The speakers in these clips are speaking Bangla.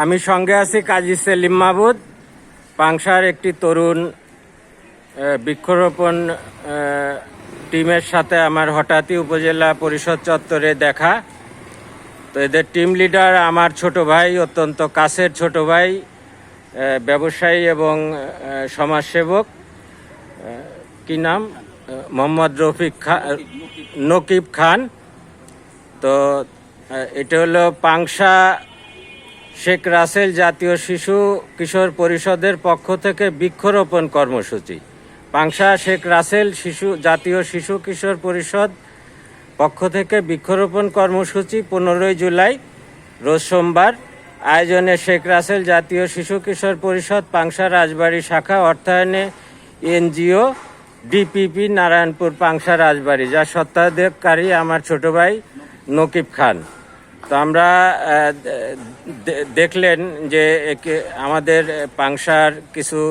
আমি সঙ্গে আছি কাজী সেলিম মাহবুদ। পাংশার একটি তরুণ বৃক্ষরোপণ টিমের সাথে আমার হঠাৎই উপজেলা পরিষদ চত্বরে দেখা। তো এদের টিম লিডার আমার ছোট ভাই, অত্যন্ত কাছের ছোট ভাই, ব্যবসায়ী এবং সমাজসেবক। কি নাম? মোহাম্মদ নকিব খান। তো এটা হলো পাংশা শেখ রাসেল জাতীয় শিশু কিশোর পরিষদের পক্ষ থেকে বৃক্ষরোপণ কর্মসূচি। পাংশা শেখ রাসেল জাতীয় শিশু কিশোর পরিষদ পক্ষ থেকে বৃক্ষরোপণ কর্মসূচি 15 জুলাই রোজ সোমবার। আয়োজনে শেখ রাসেল জাতীয় শিশু কিশোর পরিষদ পাংশা রাজবাড়ী শাখা, অর্থায়নে এনজিও ডিপিপি নারায়ণপুর পাংশা রাজবাড়ী, যার স্বত্বাধিকারী আমার ছোট ভাই নকিব খান। তো আমরা দেখলেন যে আমাদের পাংশার কিছু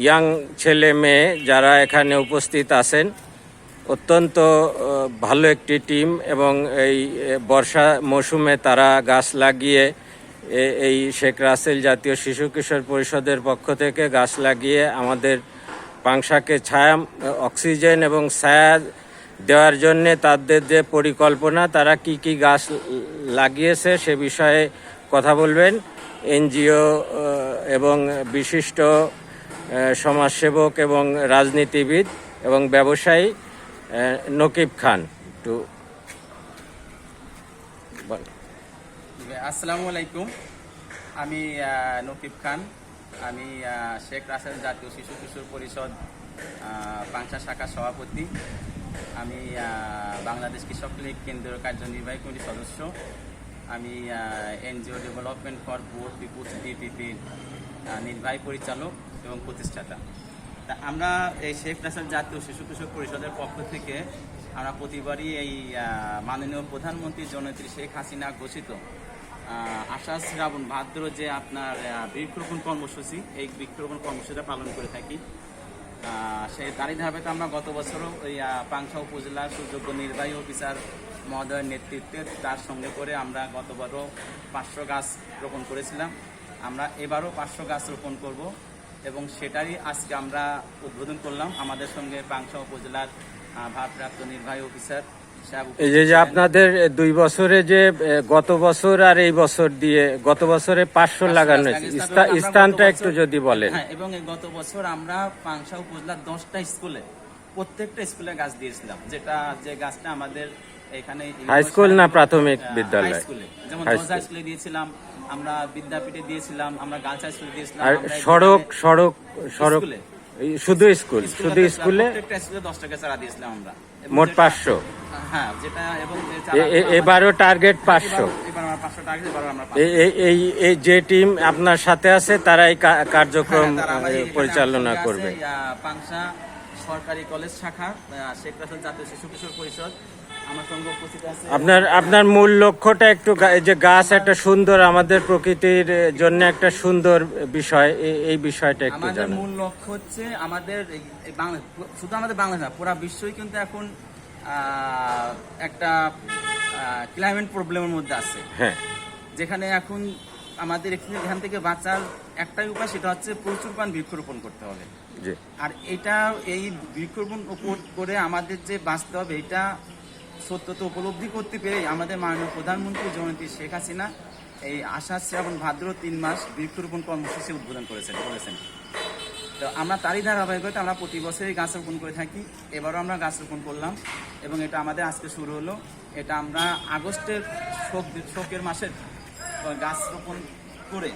ইয়াং ছেলে মেয়ে যারা এখানে উপস্থিত আছেন, অত্যন্ত ভালো একটি টিম, এবং এই বর্ষা মৌসুমে তারা গাছ লাগিয়ে, এই শেখ রাসেল জাতীয় শিশু কিশোর পরিষদের পক্ষ থেকে গাছ লাগিয়ে আমাদের পাংশাকে ছায়া, অক্সিজেন এবং ছায়া দেওয়ার জন্যে তাদের যে পরিকল্পনা, তারা কি কি গাছ লাগিয়েছে সে বিষয়ে কথা বলবেন এনজিও এবং বিশিষ্ট সমাজসেবক এবং রাজনীতিবিদ এবং ব্যবসায়ী নকিব খান। একটু আসসালামু আলাইকুম। আমি নকিব খান। আমি শেখ রাসেল জাতীয় শিশু কিশোর পরিষদ পাংশা শাখার সভাপতি। আমি বাংলাদেশ কৃষক লীগ কেন্দ্রীয় কার্যনির্বাহী কমিটির সদস্য। আমি NGO development for poor peoples ডিপিপির নির্বাহী পরিচালক এবং প্রতিষ্ঠাতা। তা আমরা এই শেখ রাসেল জাতীয় শিশু কিশোর পরিষদের পক্ষ থেকে আমরা প্রতিবারই এই মাননীয় প্রধানমন্ত্রী জননেত্রী শেখ হাসিনা ঘোষিত আষাঢ় শ্রাবণ ভাদ্র যে আপনার বৃক্ষরোপণ কর্মসূচি, এই বৃক্ষরোপণ কর্মসূচিটা পালন করে থাকি। সেই তারই ধারাবাহিকতা আমরা গত বছরও ওই পাংশা উপজেলার সুযোগ্য নির্বাহী অফিসার মহোদয়ের নেতৃত্বে তার সঙ্গে করে আমরা গতবারও 500 গাছ রোপণ করেছিলাম। আমরা এবারও 500 গাছ রোপণ করব এবং সেটারই আজকে আমরা উদ্বোধন করলাম। আমাদের সঙ্গে পাংশা উপজেলার ভারপ্রাপ্ত নির্বাহী অফিসার এই যে আপনাদের 2 বছরে যে গত বছর আর এই বছর দিয়ে গত বছরে 500 লাগানো হয়েছে, স্থানটা একটু যদি বলেন। হ্যাঁ, এবং এই গত বছর আমরা পাংশা উপজেলার 10টা স্কুলে, প্রত্যেকটা স্কুলে গাছ দিয়েছিলাম। যে গাছটা আমাদের এখানে হাই স্কুল না প্রাথমিক বিদ্যালয়, যেমন হাই স্কুলে দিয়েছিলাম, আমরা বিদ্যাপীঠে দিয়েছিলাম, আমরা গার্লস হাই স্কুলে দিয়েছিলাম, আর সড়ক শুধু স্কুলে প্রত্যেকটা স্কুলে 10টা গাছ চারা দিয়েছিলাম আমরা, মোট 500। হ্যাঁ, যেটা এবং এবারও টার্গেট 500। এবার আমরা 500 টার্গেট, এবার আমরা এই যে টিম আপনার সাথে আছে তারা এই কার্যক্রম পরিচালনা করবে। পাংশা সরকারি কলেজ শাখা শেখ রাসেল জাতীয় শিশু কিশোর পরিষদ আমার সঙ্গে উপস্থিত আছে। আপনার মূল লক্ষ্যটা একটু, যে গাছ একটা সুন্দর, আমাদের প্রকৃতির জন্য একটা সুন্দর বিষয়, এই বিষয়টা একটু জানান। আমাদের মূল লক্ষ্য হচ্ছে আমাদের শুধু আমাদের বাংলাদেশ না, পুরা বিশ্বই কিন্তু এখন একটা ক্লাইমেট প্রবলেমের মধ্যে আছে। হ্যাঁ, যেখানে এখন আমাদের এখান থেকে বাঁচার একটাই উপায়, সেটা হচ্ছে প্রচুর পরিমাণ বৃক্ষরোপণ করতে হবে। আর এই বৃক্ষরোপণ করে আমাদের যে বাঁচতে হবে, এটা সত্যতা উপলব্ধি করতে পেরে আমাদের মাননীয় প্রধানমন্ত্রী জননেত্রী শেখ হাসিনা এই আষাঢ় শ্রাবণ ভাদ্র 3 মাস বৃক্ষরোপণ কর্মসূচি উদ্বোধন করেছেন। তো আমরা তারই ধারাবাহিকতা আমরা প্রতি বছরই গাছ রোপণ করে থাকি। এবারও আমরা গাছ রোপণ করলাম এবং এটা আমাদের আজকে শুরু হলো। এটা আমরা আগস্টের শোকের মাসে গাছ রোপণ করে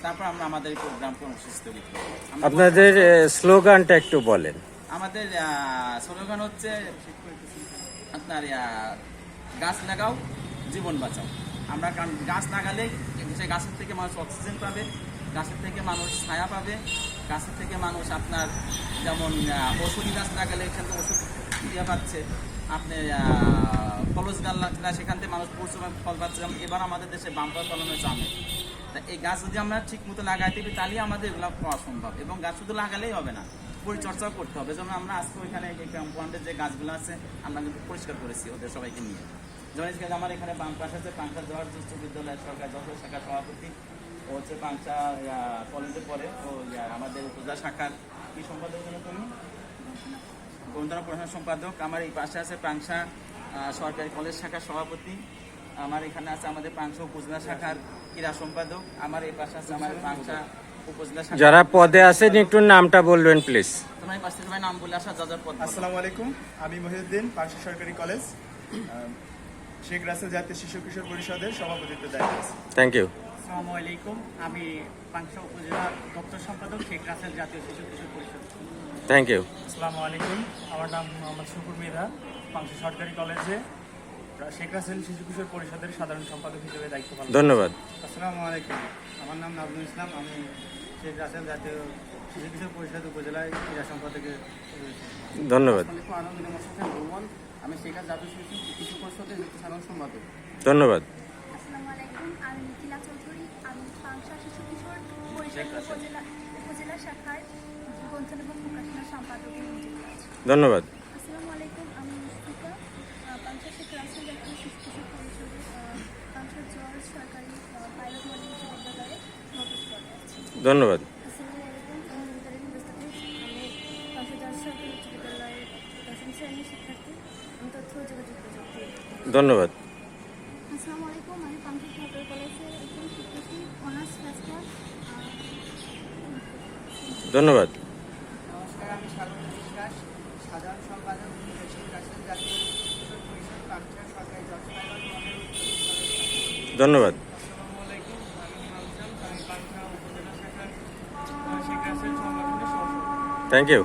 তারপর আমরা আমাদের এই প্রোগ্রাম কর্মসূচি তৈরি করি। আপনাদের স্লোগানটা একটু বলেন। আমাদের স্লোগান হচ্ছে আপনার গাছ লাগাও জীবন বাঁচাও। আমরা কারণ গাছ লাগালে সেই গাছের থেকে মানুষ অক্সিজেন পাবে, গাছের থেকে মানুষ ছায়া পাবে, গাছের থেকে মানুষ আপনার যেমন ওষুধি গাছ লাগালে এখান থেকে ওষুধ পাচ্ছে, আপনি ফলস গাছ লাগলে সেখান থেকে মানুষ প্রচুর ফল পাচ্ছে। যেমন এবার আমাদের দেশে বাম্পার ফলন হয়েছে আমের। তা এই গাছ যদি আমরা ঠিক মতো লাগাইতে পারি তাহলে আমাদের এগুলো পাওয়া সম্ভব। এবং গাছ শুধু লাগালেই হবে না, পরিচর্যাও করতে হবে। যেমন আমরা আজকে ওইখানে কম্পাউন্ডের যে গাছগুলো আছে আমরা কিন্তু পরিষ্কার করেছি ওদের সবাইকে নিয়ে। জয়েন্ট কাজ আমার এখানে বাম পাশে আছে পাংশা জওয়ার উচ্চ বিদ্যালয়ের সরকার যশোর শাখার সভাপতি। ও হচ্ছে পাংশা কলেজে পড়ে। ও আমাদের উপজেলা শাখার কি সম্পাদক হলো তুমি? গণতন্ত্র প্রধান সম্পাদক। আমার এই পাশে আছে পাংশা সরকারি কলেজ শাখার সভাপতি। আমার এখানে আছে আমাদের পাংশা উপজেলা শাখার ক্রীড়া সম্পাদক। আমার এই পাশে আছে আমার পাংশা উপজেলা শাখা। যারা পদে আছেন একটু নামটা বলবেন প্লিজ। তোমার এই পাশে সবাই নাম বলে আসা যাদের পদ। আসসালামু আলাইকুম, আমি মহিউদ্দিন, পাংশা সরকারি কলেজ শেখ রাসেল জাতীয় শিশু কিশোর পরিষদের সভাপতিত্ব দায়িত্ব আছে। Thank you. আসসালামু আলাইকুম, আমি পাংশা উপজেলা দপ্তর সম্পাদক শেখ রাসেল জাতীয় শিশু কিশোর পরিষদ। Thank you. আসসালামু আলাইকুম, আমার নাম মোহাম্মদ শুকুর মৃধা, পাংশা সরকারি কলেজে শেখ রাসেল শিশু কিশোর পরিষদের সাধারণ সম্পাদক হিসেবে দায়িত্ব পালন করছি। ধন্যবাদ। আসসালামু আলাইকুম, আমার নাম নাজমুল ইসলাম, আমি শেখ রাসেল জাতীয় শিশু কিশোর পরিষদ উপজেলায় ক্রীড়া সম্পাদকে রয়েছি। ধন্যবাদ। আমি শেখ জাতীয় শিশু পরিষদের সাধারণ সম্পাদক। ধন্যবাদ। আসসালামু আলাইকুম, আমি মিথিলা চৌধুরী, আমি পাংশা শিশু কিশোর পরিষদ উপজেলা শাখার গ্রন্থন এবং প্রকাশনা সম্পাদকের নিযুক্ত আছি। ধন্যবাদ। আসসালামু আলাইকুম, আমি মুস্তিকা, পাংশা শেখ রাসেল জাতীয় শিশু কিশোর পরিষদের পাংশা জর্জ সরকারি পাইলট মডেল বিশ্ববিদ্যালয়ে নতুন পদে আছি। ধন্যবাদ। আসসালামু আলাইকুম, আমি মুদারিন মুস্তাফিজ, আমি পাংশা জর্জ সরকারি উচ্চ বিদ্যালয়ের দশম শ্রেণীর শিক্ষার্থী, আমি তথ্য ও যোগাযোগ প্রযুক্তি। ধন্যবাদ। আসসালামু আলাইকুম, আমি পাংশা সরকারি কলেজের একজন শিক্ষার্থী, অনার্স ফার্স্ট ইয়ার। ধন্যবাদ। নমস্কার, আমি স্বাগত বিশ্বাস, সাধারণ সম্পাদক শেখ রাসেল জাতীয় শিশু পরিষদ পাংশা সরকারি জজপাইলট মডেল উচ্চ বিদ্যালয়। ধন্যবাদ। আসসালামু আলাইকুম, আমি মামসান, আমি পাংশা উপজেলা শাখার শেখ রাসেল সংগঠনের সহসভাপতি। Thank you.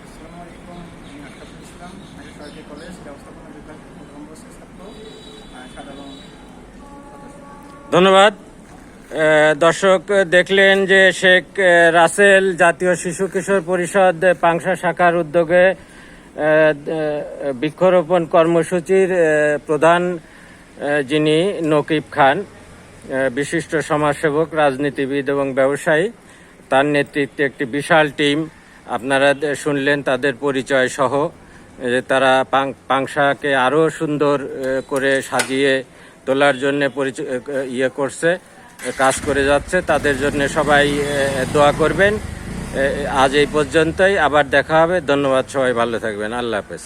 আসসালামু আলাইকুম, আমি আশরাফুল ইসলাম, পাংশা সরকারি কলেজ ব্যবস্থাপনা বিভাগ প্রথম বর্ষের ছাত্র, সাধারণ সদস্য। ধন্যবাদ। দর্শক দেখলেন যে শেখ রাসেল জাতীয় শিশু কিশোর পরিষদ পাংশা শাখার উদ্যোগে বৃক্ষরোপণ কর্মসূচির প্রধান যিনি নকিব খান, বিশিষ্ট সমাজসেবক, রাজনীতিবিদ এবং ব্যবসায়ী, তার নেতৃত্বে একটি বিশাল টিম আপনারা শুনলেন তাদের পরিচয় সহ, যে তারা পাংশাকে আরও সুন্দর করে সাজিয়ে তোলার জন্য করছে, কাজ করে যাচ্ছে। তাদের জন্য সবাই দোয়া করবেন। আজ এই পর্যন্তই, আবার দেখা হবে। ধন্যবাদ, সবাই ভালো থাকবেন। আল্লাহ হাফেজ।